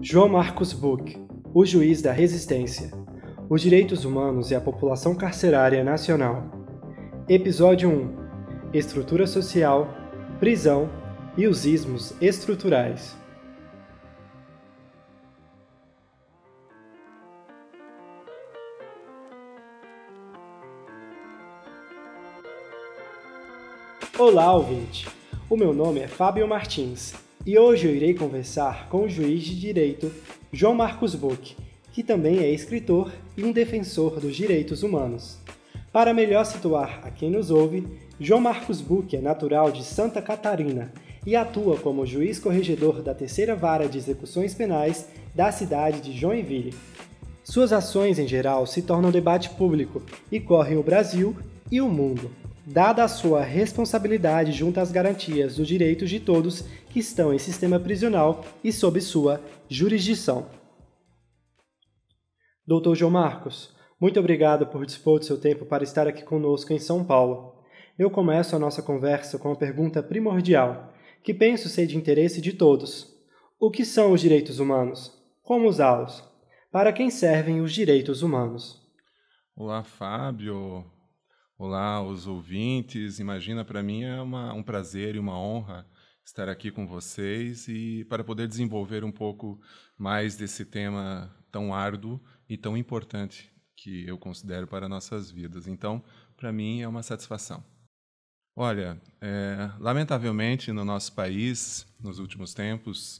João Marcos Buch, o juiz da resistência, os direitos humanos e a população carcerária nacional. Episódio 1: Estrutura social, prisão e os ismos estruturais. Olá, ouvinte! O meu nome é Fábio Martins e hoje eu irei conversar com o juiz de direito João Marcos Buch, que também é escritor e um defensor dos direitos humanos. Para melhor situar a quem nos ouve, João Marcos Buch é natural de Santa Catarina e atua como juiz corregedor da Terceira Vara de Execuções Penais da cidade de Joinville. Suas ações, em geral, se tornam debate público e correm o Brasil e o mundo, dada a sua responsabilidade junto às garantias dos direitos de todos que estão em sistema prisional e sob sua jurisdição. Doutor João Marcos, muito obrigado por dispor de seu tempo para estar aqui conosco em São Paulo. Eu começo a nossa conversa com uma pergunta primordial, que penso ser de interesse de todos. O que são os direitos humanos? Como usá-los? Para quem servem os direitos humanos? Olá, Fábio. Olá, os ouvintes. Imagina, para mim é um prazer e uma honra estar aqui com vocês e para poder desenvolver um pouco mais desse tema tão árduo e tão importante que eu considero para nossas vidas. Então, para mim é uma satisfação. Olha, lamentavelmente no nosso país, nos últimos tempos,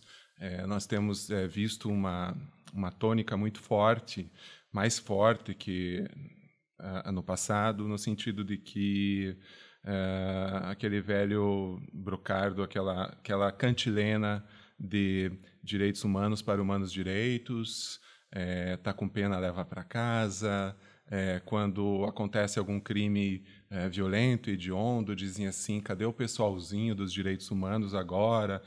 nós temos visto uma tônica muito forte, mais forte que ano passado, no sentido de que aquele velho brocardo, aquela cantilena de direitos humanos para humanos direitos, tá com pena, leva para casa. Quando acontece algum crime violento, hediondo, dizem assim, cadê o pessoalzinho dos direitos humanos agora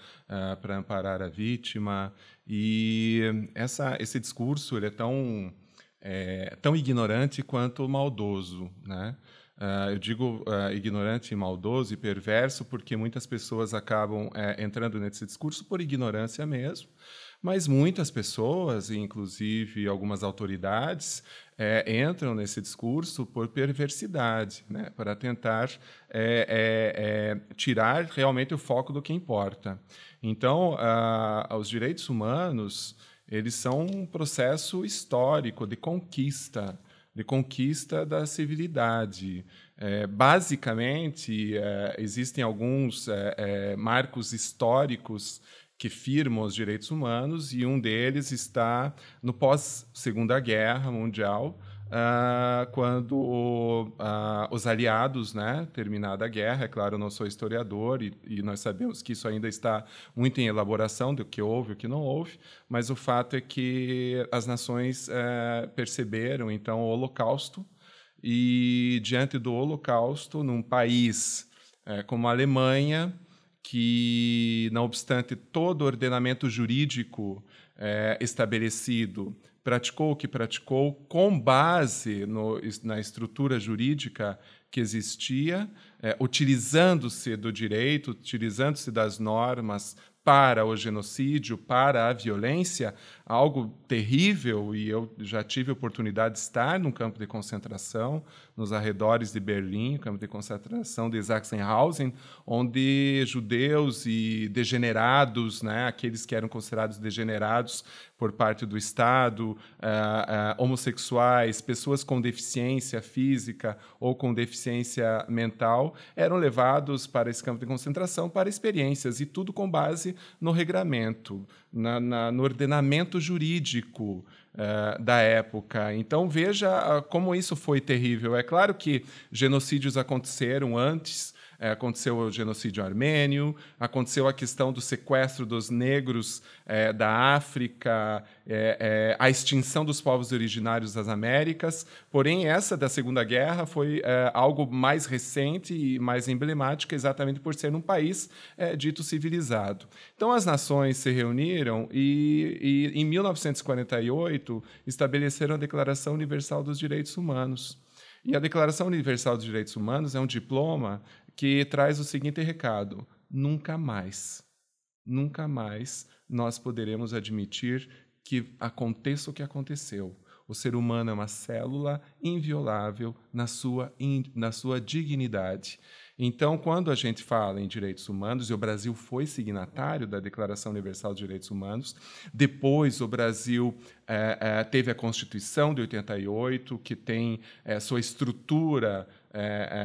para amparar a vítima? E esse discurso ele é tão ignorante quanto maldoso, né? Eu digo ignorante, maldoso e perverso porque muitas pessoas acabam entrando nesse discurso por ignorância mesmo, mas muitas pessoas, inclusive algumas autoridades, entram nesse discurso por perversidade, né? Para tentar tirar realmente o foco do que importa. Então, os direitos humanos eles são um processo histórico de conquista da civilidade. Basicamente, existem alguns marcos históricos que firmam os direitos humanos, e um deles está no pós-Segunda Guerra Mundial, quando os aliados, né, terminada a guerra, é claro, eu não sou historiador e nós sabemos que isso ainda está muito em elaboração do que houve e o que não houve, mas o fato é que as nações perceberam, então, o Holocausto, e diante do Holocausto, num país como a Alemanha, que, não obstante todo o ordenamento jurídico estabelecido, praticou o que praticou com base na estrutura jurídica que existia, utilizando-se do direito, utilizando-se das normas para o genocídio, para a violência, algo terrível, e eu já tive a oportunidade de estar num campo de concentração, nos arredores de Berlim, campo de concentração de Sachsenhausen, onde judeus e degenerados, né, aqueles que eram considerados degenerados por parte do Estado, homossexuais, pessoas com deficiência física ou com deficiência mental, eram levados para esse campo de concentração para experiências, e tudo com base no regramento, no ordenamento jurídico da época. Então, veja como isso foi terrível. É claro que genocídios aconteceram antes. Aconteceu o genocídio armênio, aconteceu a questão do sequestro dos negros da África, a extinção dos povos originários das Américas, porém essa da Segunda Guerra foi algo mais recente e mais emblemático, exatamente por ser um país dito civilizado. Então as nações se reuniram e em 1948 estabeleceram a Declaração Universal dos Direitos Humanos. E a Declaração Universal dos Direitos Humanos é um diploma que traz o seguinte recado: nunca mais nós poderemos admitir que aconteça o que aconteceu. O ser humano é uma célula inviolável na sua dignidade. Então, quando a gente fala em direitos humanos, e o Brasil foi signatário da Declaração Universal de Direitos Humanos, depois o Brasil teve a Constituição de 88, que tem sua estrutura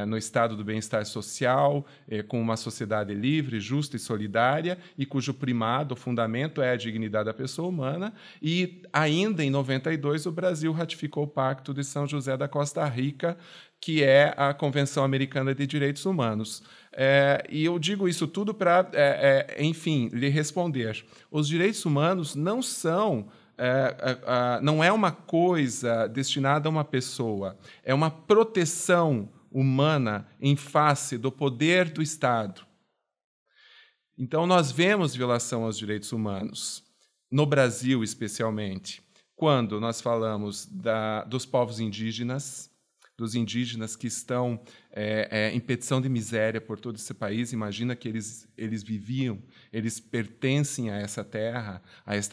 no estado do bem-estar social, com uma sociedade livre, justa e solidária, e cujo primado, o fundamento é a dignidade da pessoa humana. E ainda em 92 o Brasil ratificou o Pacto de São José da Costa Rica, que é a Convenção Americana de Direitos Humanos. E eu digo isso tudo para, enfim, lhe responder. Os direitos humanos não são... não é uma coisa destinada a uma pessoa, é uma proteção humana em face do poder do Estado. Então, nós vemos violação aos direitos humanos, no Brasil especialmente, quando nós falamos dos povos indígenas, dos indígenas que estão em petição de miséria por todo esse país. Imagina que eles viviam, eles pertencem a esta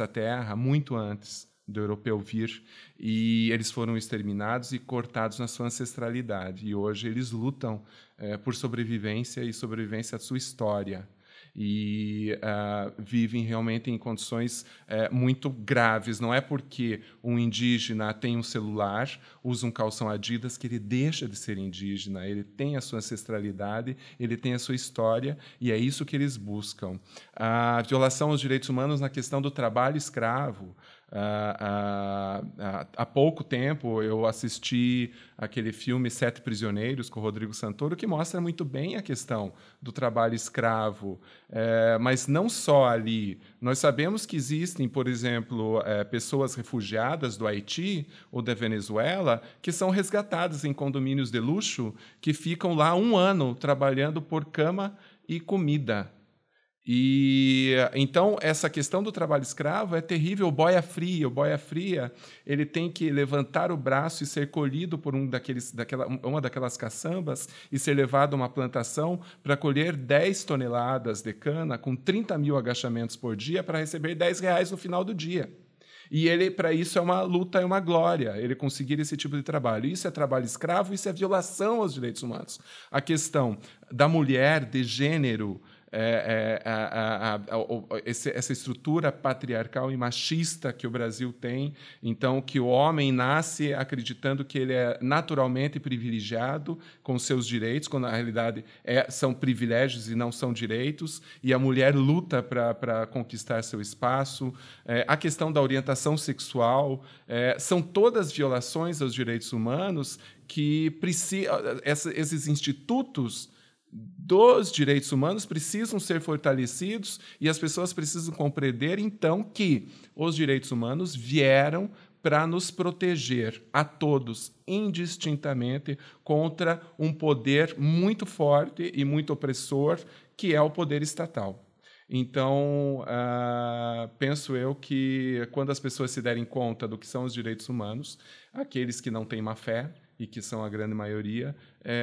terra, muito antes do europeu vir, e eles foram exterminados e cortados na sua ancestralidade. E hoje eles lutam por sobrevivência e sobrevivência da sua história. E vivem realmente em condições muito graves. Não é porque um indígena tem um celular, usa um calção Adidas, que ele deixa de ser indígena. Ele tem a sua ancestralidade, ele tem a sua história, e é isso que eles buscam. A violação aos direitos humanos na questão do trabalho escravo. Há pouco tempo eu assisti aquele filme Sete Prisioneiros, com o Rodrigo Santoro, que mostra muito bem a questão do trabalho escravo. Mas não só ali. Nós sabemos que existem, por exemplo, pessoas refugiadas do Haiti ou da Venezuela que são resgatadas em condomínios de luxo, que ficam lá 1 ano trabalhando por cama e comida. E então essa questão do trabalho escravo é terrível. O boia fria, ele tem que levantar o braço e ser colhido por uma daquelas caçambas e ser levado a uma plantação para colher 10 toneladas de cana com 30 mil agachamentos por dia para receber R$10 no final do dia. E para isso é uma luta, é uma glória, ele conseguir esse tipo de trabalho. Isso é trabalho escravo, isso é violação aos direitos humanos. A questão da mulher, de gênero, essa estrutura patriarcal e machista que o Brasil tem, então que o homem nasce acreditando que ele é naturalmente privilegiado com seus direitos, quando na realidade são privilégios e não são direitos, e a mulher luta para conquistar seu espaço. A questão da orientação sexual, são todas violações aos direitos humanos que esses institutos dos direitos humanos precisam ser fortalecidos, e as pessoas precisam compreender, então, que os direitos humanos vieram para nos proteger a todos, indistintamente, contra um poder muito forte e muito opressor, que é o poder estatal. Então, penso eu que, quando as pessoas se derem conta do que são os direitos humanos, aqueles que não têm má fé, e que são a grande maioria,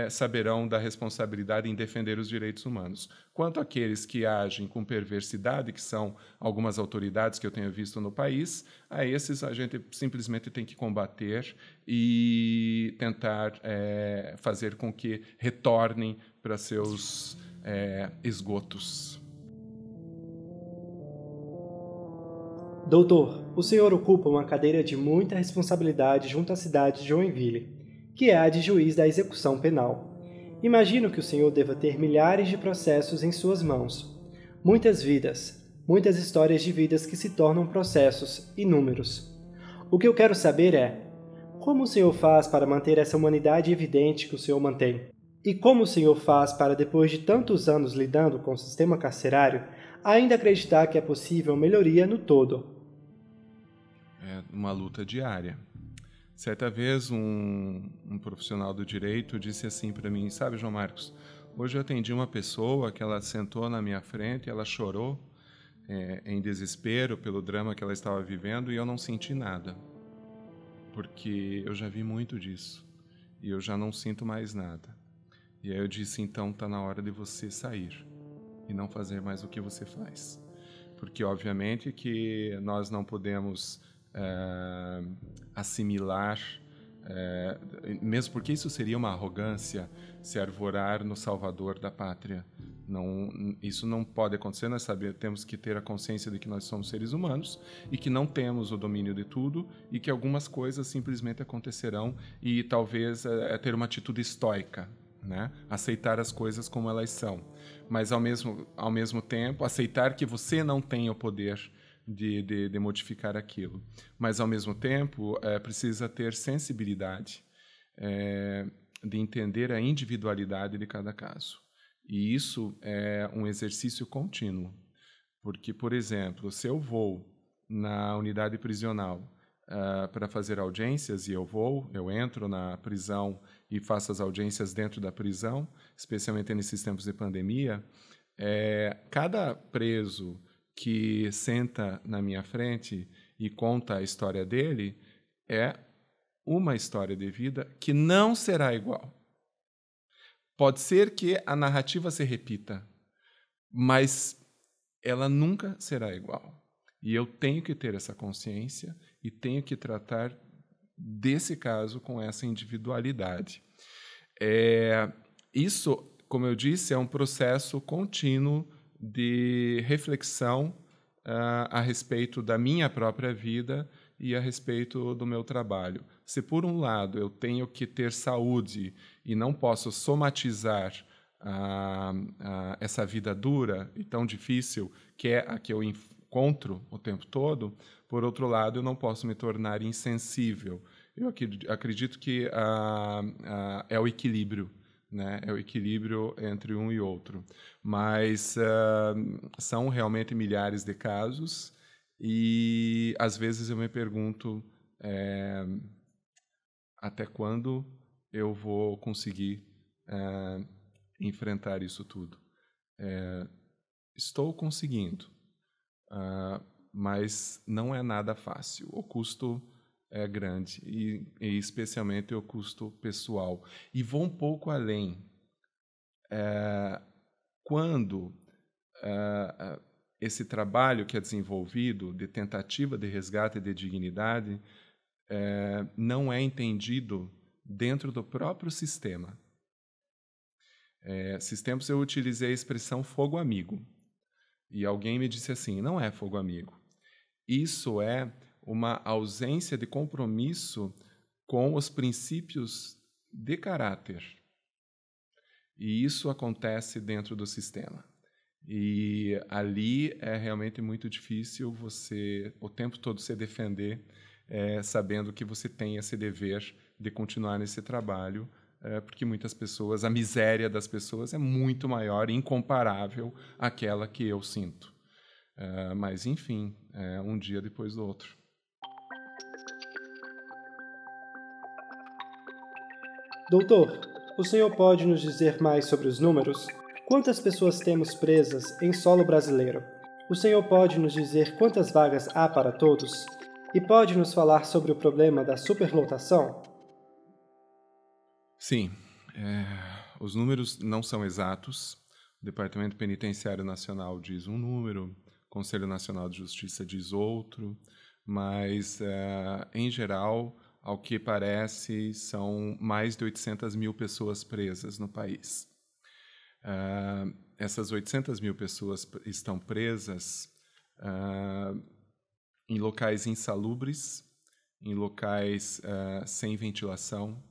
saberão da responsabilidade em defender os direitos humanos. Quanto àqueles que agem com perversidade, que são algumas autoridades que eu tenho visto no país, a esses a gente simplesmente tem que combater e tentar fazer com que retornem para seus esgotos. Doutor, o senhor ocupa uma cadeira de muita responsabilidade junto à cidade de Joinville, que é a de juiz da execução penal. Imagino que o senhor deva ter milhares de processos em suas mãos. Muitas vidas, muitas histórias de vidas que se tornam processos inúmeros. O que eu quero saber é, como o senhor faz para manter essa humanidade evidente que o senhor mantém? E como o senhor faz para, depois de tantos anos lidando com o sistema carcerário, ainda acreditar que é possível melhoria no todo? É uma luta diária. Certa vez, um profissional do direito disse assim para mim: sabe, João Marcos, hoje eu atendi uma pessoa que ela sentou na minha frente, ela chorou em desespero pelo drama que ela estava vivendo, e eu não senti nada, porque eu já vi muito disso e eu já não sinto mais nada. E aí eu disse: então está na hora de você sair e não fazer mais o que você faz. porque, obviamente, que nós não podemos assimilar, mesmo porque isso seria uma arrogância, se arvorar no salvador da pátria. Não, isso não pode acontecer. Nós temos que ter a consciência de que nós somos seres humanos e que não temos o domínio de tudo e que algumas coisas simplesmente acontecerão e talvez ter uma atitude estoica, né? Aceitar as coisas como elas são, mas ao mesmo tempo aceitar que você não tem o poder de modificar aquilo, mas ao mesmo tempo precisa ter sensibilidade de entender a individualidade de cada caso. E isso é um exercício contínuo, porque, por exemplo, se eu vou na unidade prisional para fazer audiências, e eu entro na prisão e faço as audiências dentro da prisão, especialmente nesses tempos de pandemia, cada preso que senta na minha frente e conta a história dele é uma história de vida que não será igual. Pode ser que a narrativa se repita, mas ela nunca será igual. E eu tenho que ter essa consciência e tenho que tratar desse caso com essa individualidade. Isso, como eu disse, é um processo contínuo de reflexão a respeito da minha própria vida e a respeito do meu trabalho. Se, por um lado, eu tenho que ter saúde e não posso somatizar essa vida dura e tão difícil que é a que eu encontro o tempo todo, por outro lado, eu não posso me tornar insensível. Eu acredito que é o equilíbrio, né? É o equilíbrio entre um e outro. Mas são realmente milhares de casos e, às vezes, eu me pergunto até quando eu vou conseguir enfrentar isso tudo. Estou conseguindo, mas não é nada fácil. O custo é grande, e especialmente o custo pessoal. E vou um pouco além. Quando esse trabalho que é desenvolvido de tentativa de resgate de dignidade não é entendido dentro do próprio sistema. Esses tempos eu utilizei a expressão fogo amigo. E alguém me disse assim, não é fogo amigo. Isso é uma ausência de compromisso com os princípios de caráter. E isso acontece dentro do sistema. E ali é realmente muito difícil você, o tempo todo, se defender, sabendo que você tem esse dever de continuar nesse trabalho, porque muitas pessoas, a miséria das pessoas é muito maior e incomparável àquela que eu sinto. Mas, enfim, um dia depois do outro. Doutor, o senhor pode nos dizer mais sobre os números? Quantas pessoas temos presas em solo brasileiro? O senhor pode nos dizer quantas vagas há para todos? E pode nos falar sobre o problema da superlotação? Sim, os números não são exatos. O Departamento Penitenciário Nacional diz um número, o Conselho Nacional de Justiça diz outro, mas, em geral, ao que parece, são mais de 800 mil pessoas presas no país. Essas 800 mil pessoas estão presas em locais insalubres, em locais sem ventilação,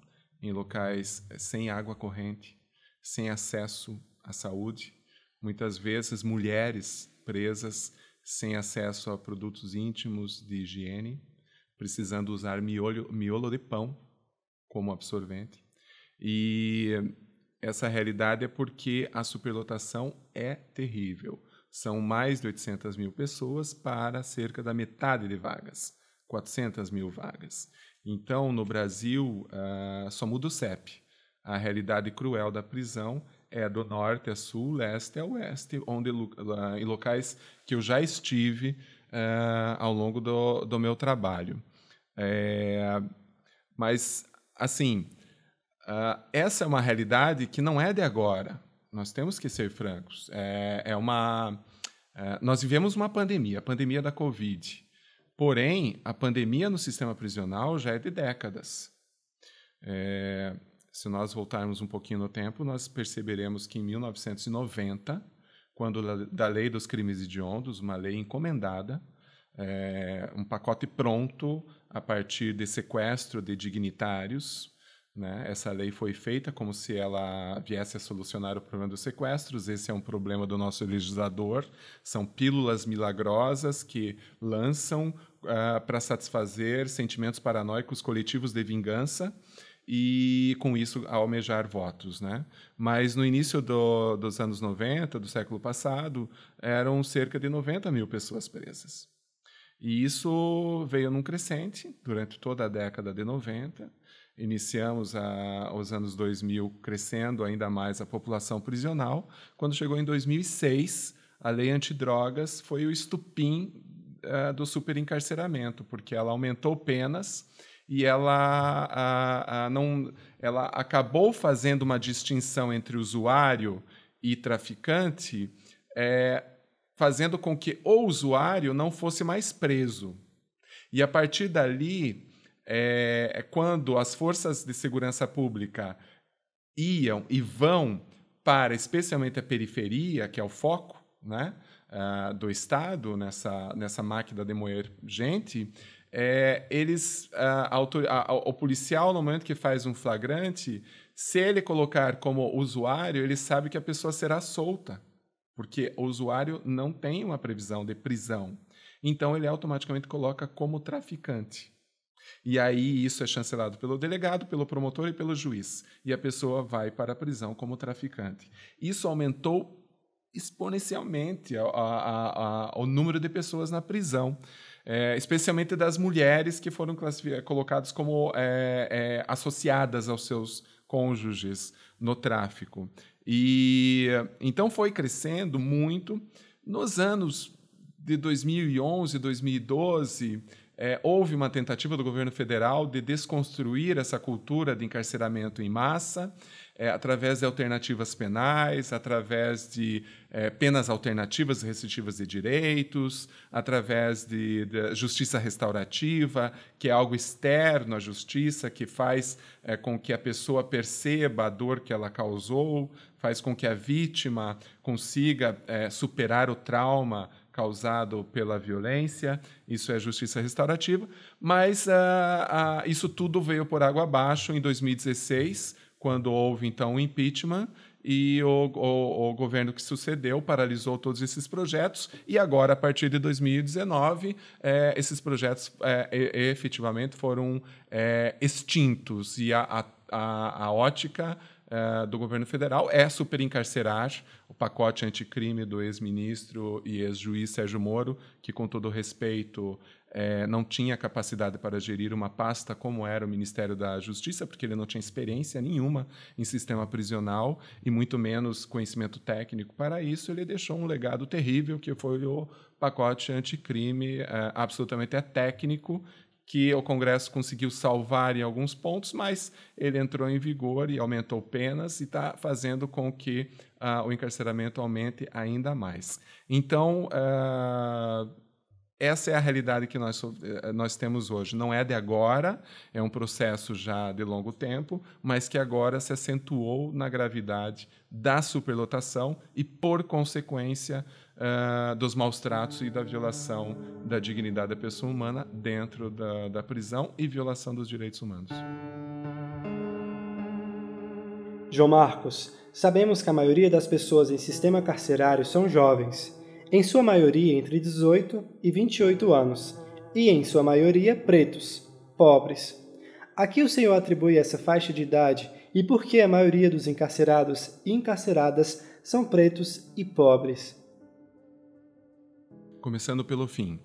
em locais sem água corrente, sem acesso à saúde, muitas vezes mulheres presas sem acesso a produtos íntimos de higiene, precisando usar miolo de pão como absorvente. E essa realidade é porque a superlotação é terrível. São mais de 800 mil pessoas para cerca da metade de vagas, 400 mil vagas. Então, no Brasil, só muda o CEP. A realidade cruel da prisão é do norte a sul, leste a oeste, onde, em locais que eu já estive ao longo do meu trabalho. Mas, assim, essa é uma realidade que não é de agora. Nós temos que ser francos. Nós vivemos uma pandemia, a pandemia da Covid. Porém, a pandemia no sistema prisional já é de décadas. Se nós voltarmos um pouquinho no tempo, nós perceberemos que em 1990, quando da Lei dos Crimes Hediondos, uma lei encomendada, um pacote pronto a partir de sequestro de dignitários, né? Essa lei foi feita como se ela viesse a solucionar o problema dos sequestros. Esse é um problema do nosso legislador. São pílulas milagrosas que lançam para satisfazer sentimentos paranoicos coletivos de vingança e, com isso, almejar votos, né? Mas, no início dos anos 90, do século passado, eram cerca de 90 mil pessoas presas. E isso veio num crescente durante toda a década de 90. Iniciamos os anos 2000 crescendo ainda mais a população prisional. Quando chegou em 2006, a lei antidrogas foi o estupim do superencarceramento, porque ela aumentou penas e ela acabou fazendo uma distinção entre usuário e traficante, fazendo com que o usuário não fosse mais preso. E, a partir dali, quando as forças de segurança pública iam e vão para, especialmente, a periferia, que é o foco, né, do Estado, nessa máquina de moer gente, o policial, no momento que faz um flagrante, se ele colocar como usuário, ele sabe que a pessoa será solta, porque o usuário não tem uma previsão de prisão. Então, ele automaticamente coloca como traficante. E aí isso é chancelado pelo delegado, pelo promotor e pelo juiz. E a pessoa vai para a prisão como traficante. Isso aumentou exponencialmente o número de pessoas na prisão, especialmente das mulheres que foram colocadas como associadas aos seus cônjuges no tráfico. E então foi crescendo muito. Nos anos de 2011, 2012, houve uma tentativa do governo federal de desconstruir essa cultura de encarceramento em massa, através de alternativas penais, através de penas alternativas restritivas de direitos, através de justiça restaurativa, que é algo externo à justiça, que faz com que a pessoa perceba a dor que ela causou, faz com que a vítima consiga superar o trauma causado pela violência. Isso é justiça restaurativa, mas isso tudo veio por água abaixo em 2016, quando houve, então, o impeachment, e o governo que sucedeu paralisou todos esses projetos, e agora, a partir de 2019, esses projetos efetivamente foram extintos, e a ótica do governo federal é superencarcerar. O pacote anticrime do ex-ministro e ex-juiz Sérgio Moro, que, com todo respeito, não tinha capacidade para gerir uma pasta como era o Ministério da Justiça, porque ele não tinha experiência nenhuma em sistema prisional e muito menos conhecimento técnico para isso. Ele deixou um legado terrível, que foi o pacote anticrime, absolutamente técnico, que o Congresso conseguiu salvar em alguns pontos, mas ele entrou em vigor e aumentou penas e está fazendo com que o encarceramento aumente ainda mais. Então, essa é a realidade que nós temos hoje. Não é de agora, é um processo já de longo tempo, mas que agora se acentuou na gravidade da superlotação e, por consequência, dos maus tratos e da violação da dignidade da pessoa humana dentro da prisão e violação dos direitos humanos. João Marcos, sabemos que a maioria das pessoas em sistema carcerário são jovens, em sua maioria entre 18 e 28 anos, e em sua maioria pretos, pobres. A que o senhor atribui essa faixa de idade e por que a maioria dos encarcerados e encarceradas são pretos e pobres? Começando pelo fim,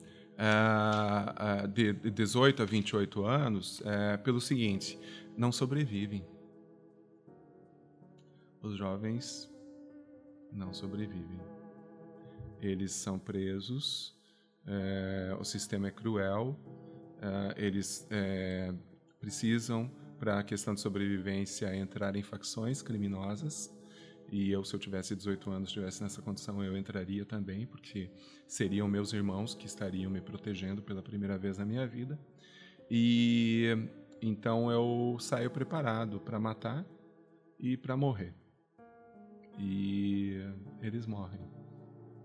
de 18 a 28 anos, pelo seguinte: não sobrevivem. Os jovens não sobrevivem. Eles são presos, o sistema é cruel, eles precisam, para a questão de sobrevivência, entrar em facções criminosas E eu, se eu tivesse 18 anos, estivesse nessa condição, eu entraria também, porque seriam meus irmãos que estariam me protegendo pela primeira vez na minha vida. E então eu saio preparado para matar e para morrer. E eles morrem.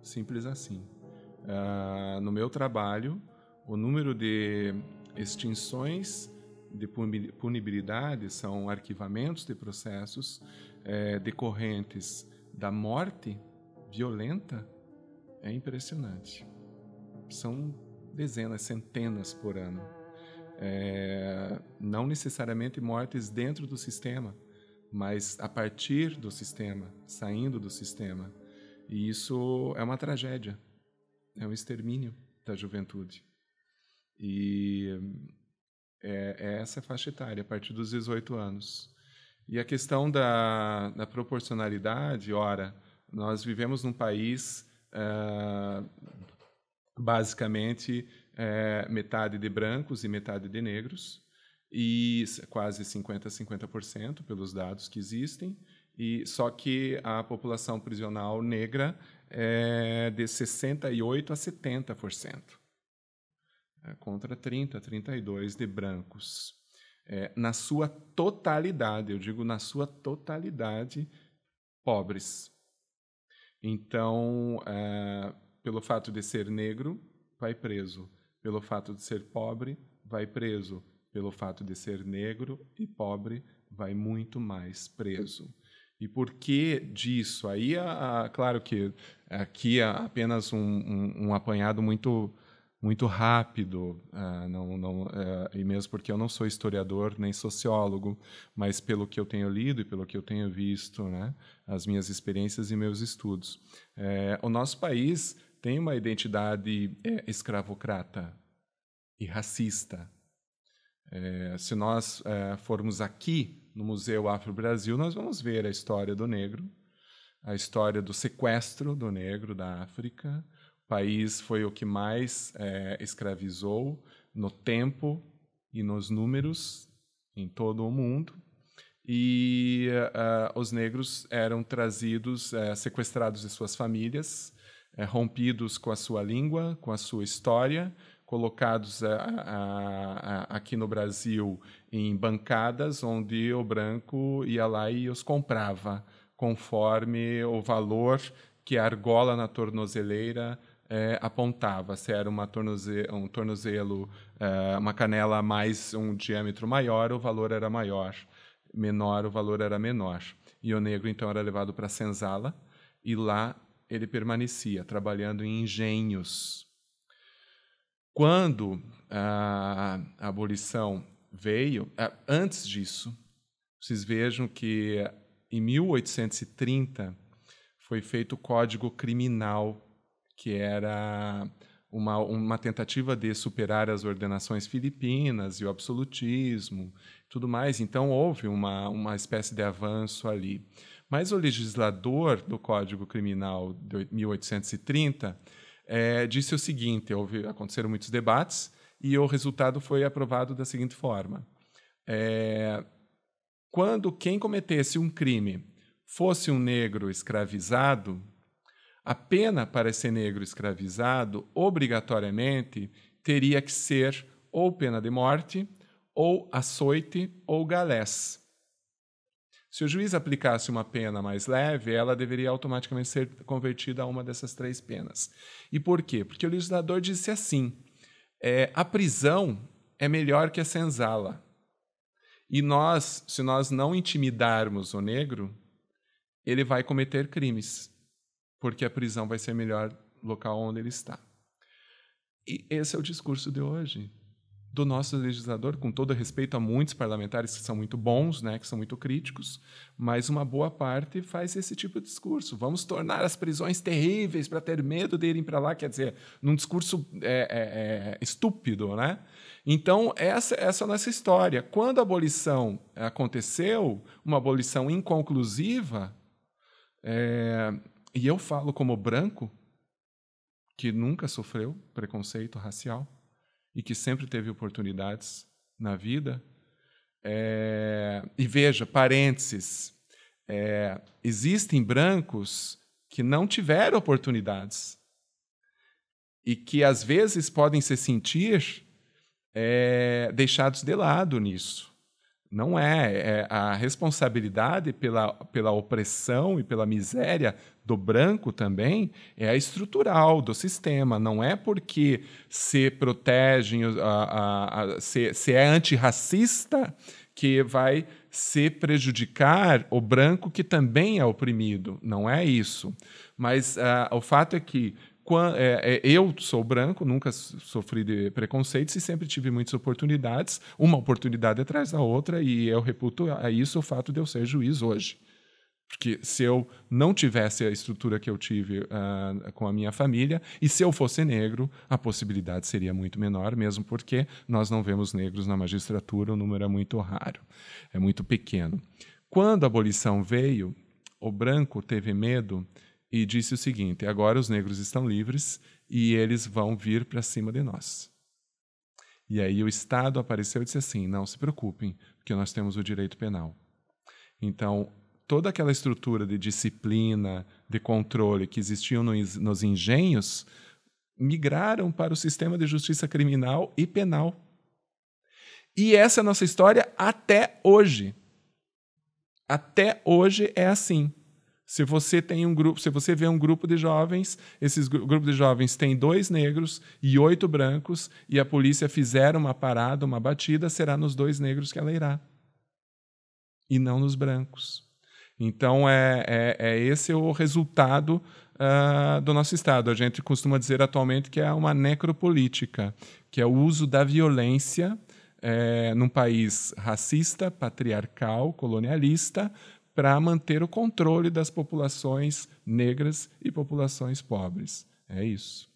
Simples assim. No meu trabalho, o número de extinções de punibilidade são arquivamentos de processos decorrentes da morte violenta é impressionante. São dezenas, centenas por ano. Não necessariamente mortes dentro do sistema, mas a partir do sistema, saindo do sistema. E isso é uma tragédia, é um extermínio da juventude. E é essa faixa etária, a partir dos 18 anos. E a questão da proporcionalidade, ora, nós vivemos num país basicamente metade de brancos e metade de negros, e quase 50% pelos dados que existem, e só que a população prisional negra é de 68% a 70%, contra 30%, 32% de brancos. Na sua totalidade, eu digo na sua totalidade, pobres. Então, pelo fato de ser negro, vai preso. Pelo fato de ser pobre, vai preso. Pelo fato de ser negro e pobre, vai muito mais preso. E por que disso? Aí, claro que aqui é apenas um apanhado muito rápido, e mesmo porque eu não sou historiador nem sociólogo, mas pelo que eu tenho lido e pelo que eu tenho visto, né, as minhas experiências e meus estudos. O nosso país tem uma identidade escravocrata e racista. Se nós formos aqui no Museu Afro-Brasil, nós vamos ver a história do negro, a história do sequestro do negro da África. O país foi o que mais escravizou no tempo e nos números em todo o mundo. E os negros eram trazidos, sequestrados de suas famílias, rompidos com a sua língua, com a sua história, colocados aqui no Brasil em bancadas onde o branco ia lá e os comprava, conforme o valor que a argola na tornozeleira apontava. Se era um tornozelo, uma canela mais um diâmetro maior, o valor era maior. Menor, o valor era menor. E o negro, então, era levado para a senzala, e lá ele permanecia, trabalhando em engenhos. Quando a abolição veio, antes disso, vocês vejam que em 1830 foi feito o Código Criminal, que era uma tentativa de superar as ordenações filipinas e o absolutismo, tudo mais. Então, houve uma espécie de avanço ali. Mas o legislador do Código Criminal de 1830 disse o seguinte: aconteceram muitos debates e o resultado foi aprovado da seguinte forma: quando quem cometesse um crime fosse um negro escravizado, a pena para esse negro escravizado, obrigatoriamente, teria que ser ou pena de morte, ou açoite, ou galés. Se o juiz aplicasse uma pena mais leve, ela deveria automaticamente ser convertida a uma dessas três penas. E por quê? Porque o legislador disse assim: a prisão é melhor que a senzala. E se nós não intimidarmos o negro, ele vai cometer crimes, porque a prisão vai ser o melhor local onde ele está. E esse é o discurso de hoje do nosso legislador, com todo respeito a muitos parlamentares que são muito bons, né, que são muito críticos, mas uma boa parte faz esse tipo de discurso. Vamos tornar as prisões terríveis para ter medo de irem para lá, quer dizer, num discurso estúpido, né? Então, essa é a nossa história. Quando a abolição aconteceu, uma abolição inconclusiva, e eu falo como branco, que nunca sofreu preconceito racial e que sempre teve oportunidades na vida. E veja, parênteses, existem brancos que não tiveram oportunidades e que, às vezes, podem se sentir deixados de lado nisso. Não a responsabilidade pela opressão e pela miséria do branco também é a estrutural do sistema. Não é porque se protegem, se é antirracista que vai se prejudicar o branco que também é oprimido. Não é isso. Mas o fato é que eu sou branco, nunca sofri de preconceitos e sempre tive muitas oportunidades, uma oportunidade atrás da outra, e eu reputo a isso o fato de eu ser juiz hoje. Porque se eu não tivesse a estrutura que eu tive com a minha família, e se eu fosse negro, a possibilidade seria muito menor, mesmo porque nós não vemos negros na magistratura, o número é muito raro, é muito pequeno. Quando a abolição veio, o branco teve medo e disse o seguinte: agora os negros estão livres e eles vão vir para cima de nós. E aí o Estado apareceu e disse assim: não se preocupem, porque nós temos o direito penal. Então, toda aquela estrutura de disciplina, de controle que existiam nos engenhos, migraram para o sistema de justiça criminal e penal. E essa é a nossa história até hoje. Até hoje é assim. Se você tem se você vê um grupo de jovens, esses grupos de jovens têm 2 negros e 8 brancos, e a polícia fizer uma parada, uma batida, será nos 2 negros que ela irá, e não nos brancos. Então, esse o resultado do nosso Estado. A gente costuma dizer atualmente que é uma necropolítica, que é o uso da violência num país racista, patriarcal, colonialista, para manter o controle das populações negras e populações pobres. É isso.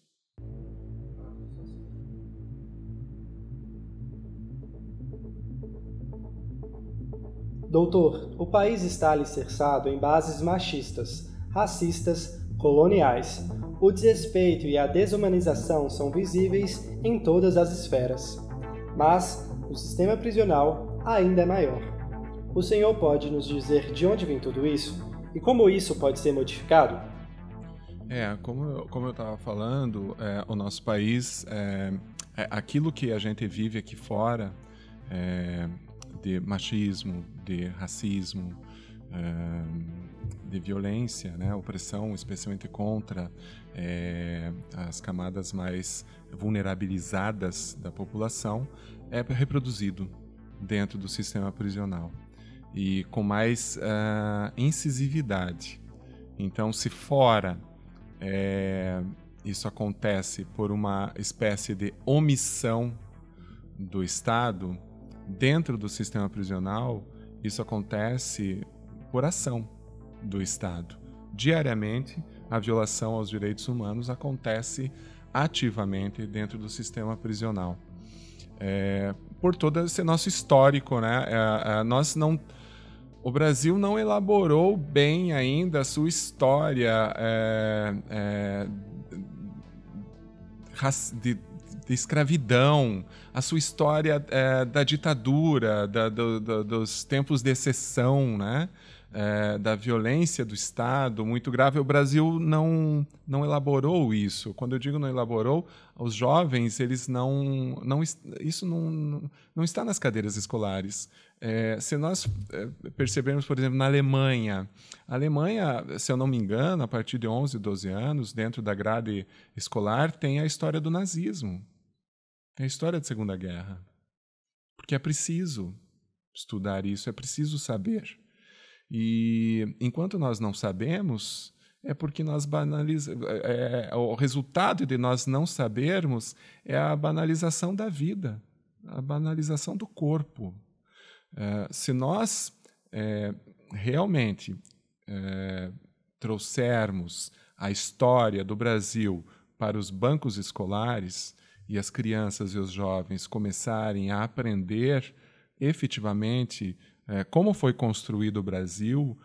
Doutor, o país está alicerçado em bases machistas, racistas, coloniais. O desrespeito e a desumanização são visíveis em todas as esferas. Mas o sistema prisional ainda é maior. O senhor pode nos dizer de onde vem tudo isso e como isso pode ser modificado? Como eu estava falando, o nosso país, aquilo que a gente vive aqui fora, de machismo, de racismo, de violência, né, opressão, especialmente contra as camadas mais vulnerabilizadas da população, é reproduzido dentro do sistema prisional e com mais incisividade. Então, se fora isso acontece por uma espécie de omissão do Estado, dentro do sistema prisional, isso acontece por ação do Estado. Diariamente, a violação aos direitos humanos acontece ativamente dentro do sistema prisional. Por todo esse nosso histórico, né? O Brasil não elaborou bem ainda a sua história de escravidão, a sua história da ditadura, dos tempos de exceção, né? Da violência do Estado muito grave. O Brasil não elaborou isso. Quando eu digo não elaborou, os jovens, eles isso não está nas cadeiras escolares. Se nós percebermos, por exemplo, na Alemanha, se eu não me engano, a partir de 11, 12 anos, dentro da grade escolar, tem a história do nazismo, tem a história da Segunda Guerra. Porque é preciso estudar isso, é preciso saber. E enquanto nós não sabemos, é porque nós banalizamos. O resultado de nós não sabermos é a banalização da vida, a banalização do corpo. Se nós realmente trouxermos a história do Brasil para os bancos escolares e as crianças e os jovens começarem a aprender efetivamente como foi construído o Brasil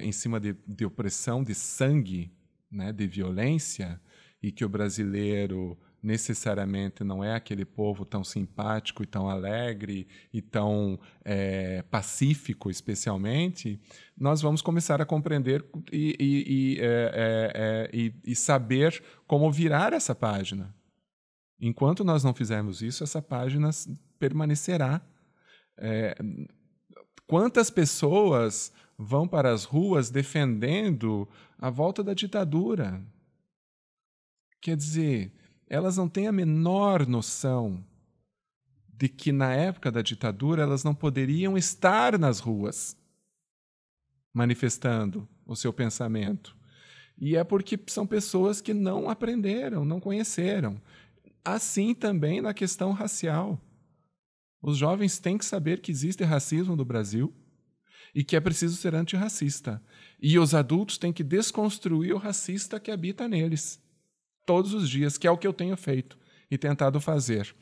em cima de opressão, de sangue, né, de violência, e que o brasileiro necessariamente não é aquele povo tão simpático e tão alegre e tão pacífico, especialmente, nós vamos começar a compreender e saber como virar essa página. Enquanto nós não fizermos isso, essa página permanecerá. Quantas pessoas vão para as ruas defendendo a volta da ditadura? Quer dizer, elas não têm a menor noção de que, na época da ditadura, elas não poderiam estar nas ruas manifestando o seu pensamento. E é porque são pessoas que não aprenderam, não conheceram. Assim também na questão racial. Os jovens têm que saber que existe racismo no Brasil e que é preciso ser antirracista. E os adultos têm que desconstruir o racista que habita neles. Todos os dias, que é o que eu tenho feito e tentado fazer.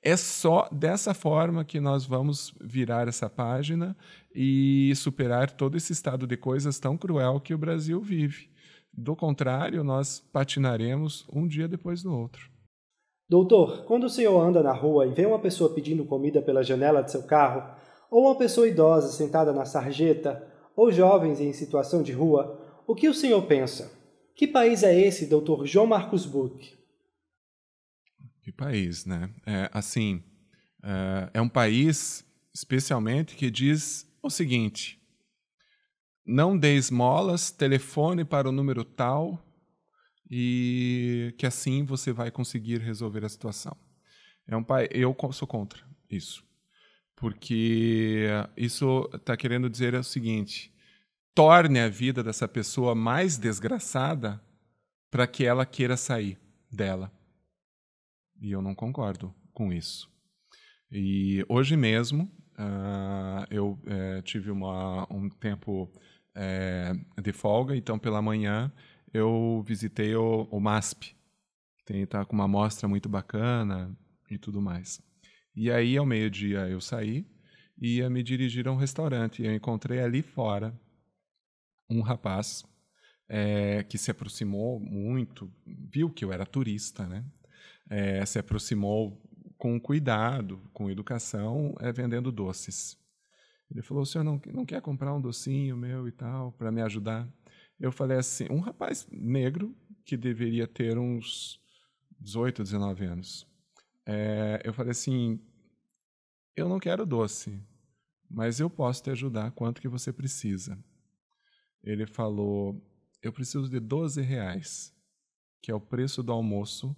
É só dessa forma que nós vamos virar essa página e superar todo esse estado de coisas tão cruel que o Brasil vive. Do contrário, nós patinaremos um dia depois do outro. Doutor, quando o senhor anda na rua e vê uma pessoa pedindo comida pela janela de seu carro, ou uma pessoa idosa sentada na sarjeta, ou jovens em situação de rua, o que o senhor pensa? Que país é esse, Dr. João Marcos Buch? Que país, né? É um país, especialmente, que diz o seguinte: não dê esmolas, telefone para o número tal e que assim você vai conseguir resolver a situação. Eu sou contra isso, porque isso está querendo dizer o seguinte: torne a vida dessa pessoa mais desgraçada para que ela queira sair dela. E eu não concordo com isso. E hoje mesmo eu tive um tempo de folga, então pela manhã eu visitei o MASP, que está com uma amostra muito bacana e tudo mais. E aí, ao meio-dia, eu saí e ia me dirigir a um restaurante. E eu encontrei ali fora um rapaz que se aproximou muito, viu que eu era turista, né? Se aproximou com cuidado, com educação, vendendo doces. Ele falou: o senhor não quer comprar um docinho meu e tal, para me ajudar? Eu falei assim, um rapaz negro que deveria ter uns 18, 19 anos. Eu falei assim, eu não quero doce, mas eu posso te ajudar, quanto que você precisa? Ele falou, eu preciso de R$12, que é o preço do almoço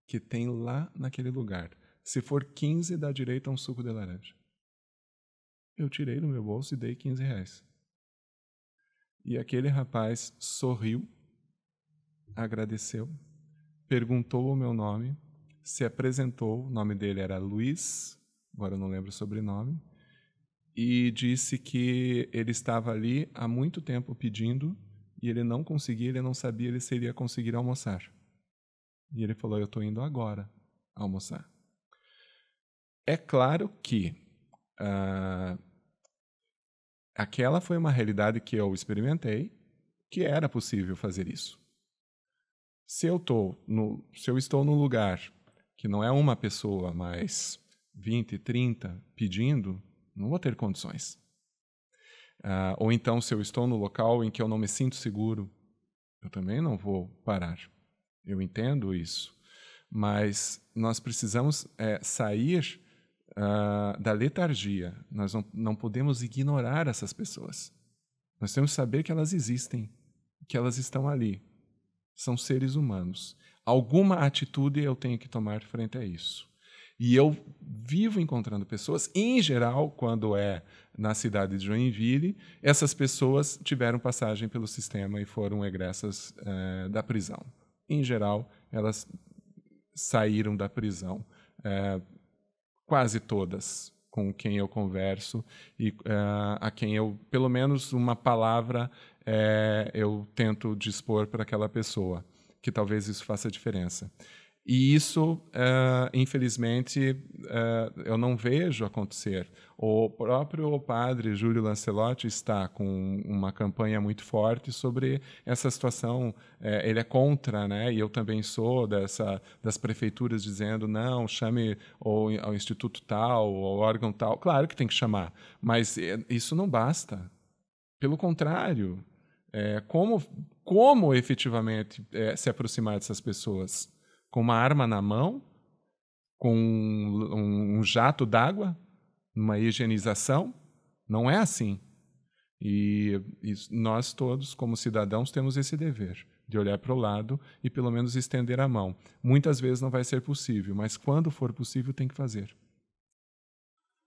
que tem lá naquele lugar. Se for 15, dá direito a um suco de laranja. Eu tirei do meu bolso e dei R$15. E aquele rapaz sorriu, agradeceu, perguntou o meu nome, se apresentou, o nome dele era Luiz, agora eu não lembro o sobrenome, e disse que ele estava ali há muito tempo pedindo e ele não conseguia, ele não sabia se ele ia conseguir almoçar. E ele falou, eu estou indo agora almoçar. É claro que aquela foi uma realidade que eu experimentei, que era possível fazer isso. Se eu estou num lugar que não é uma pessoa, mas 20, 30 pedindo, não vou ter condições. Ou então, se eu estou no local em que eu não me sinto seguro, eu também não vou parar. Eu entendo isso. Mas nós precisamos sair da letargia. Nós não podemos ignorar essas pessoas. Nós temos que saber que elas existem, que elas estão ali. São seres humanos. Alguma atitude eu tenho que tomar frente a isso. E eu vivo encontrando pessoas, em geral, quando é na cidade de Joinville, essas pessoas tiveram passagem pelo sistema e foram egressas da prisão. Em geral, elas saíram da prisão. Quase todas com quem eu converso e a quem eu, pelo menos uma palavra, eu tento dispor para aquela pessoa, que talvez isso faça diferença. E isso, infelizmente, eu não vejo acontecer. O próprio padre Júlio Lancelotti está com uma campanha muito forte sobre essa situação. Ele é contra, né? E eu também sou das prefeituras dizendo não, chame ao instituto tal, ao órgão tal. Claro que tem que chamar, mas isso não basta. Pelo contrário, como efetivamente se aproximar dessas pessoas? Com uma arma na mão, com um jato d'água, uma higienização? Não é assim. E nós todos, como cidadãos, temos esse dever de olhar para o lado e pelo menos estender a mão. Muitas vezes não vai ser possível, mas quando for possível tem que fazer.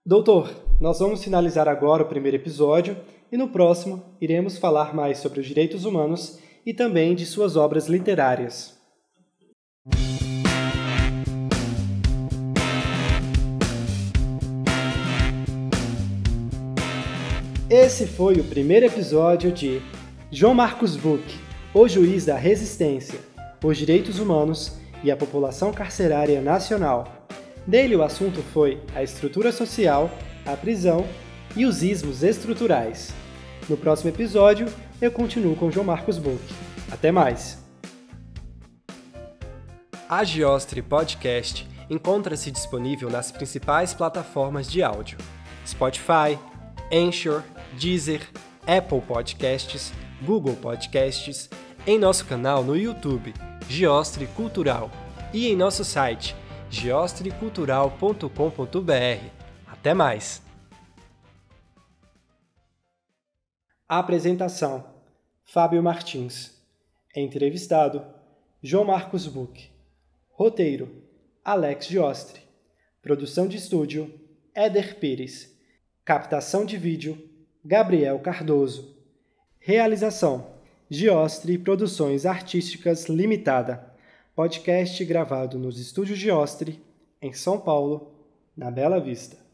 Doutor, nós vamos finalizar agora o primeiro episódio e no próximo iremos falar mais sobre os direitos humanos e também de suas obras literárias. Esse foi o primeiro episódio de João Marcos Buch, o juiz da resistência, os direitos humanos e a população carcerária nacional. Nele o assunto foi a estrutura social, a prisão e os ismos estruturais. No próximo episódio, eu continuo com João Marcos Buch. Até mais! A Giostre Podcast encontra-se disponível nas principais plataformas de áudio: Spotify, Anchor, Deezer, Apple Podcasts, Google Podcasts, em nosso canal no YouTube, Giostre Cultural, e em nosso site, giostrecultural.com.br. Até mais! Apresentação: Fábio Martins. Entrevistado: João Marcos Buch. Roteiro: Alex Giostre. Produção de estúdio: Éder Pires. Captação de vídeo: Gabriel Cardoso. Realização: Giostre Produções Artísticas Limitada. Podcast gravado nos estúdios Giostre, em São Paulo, na Bela Vista.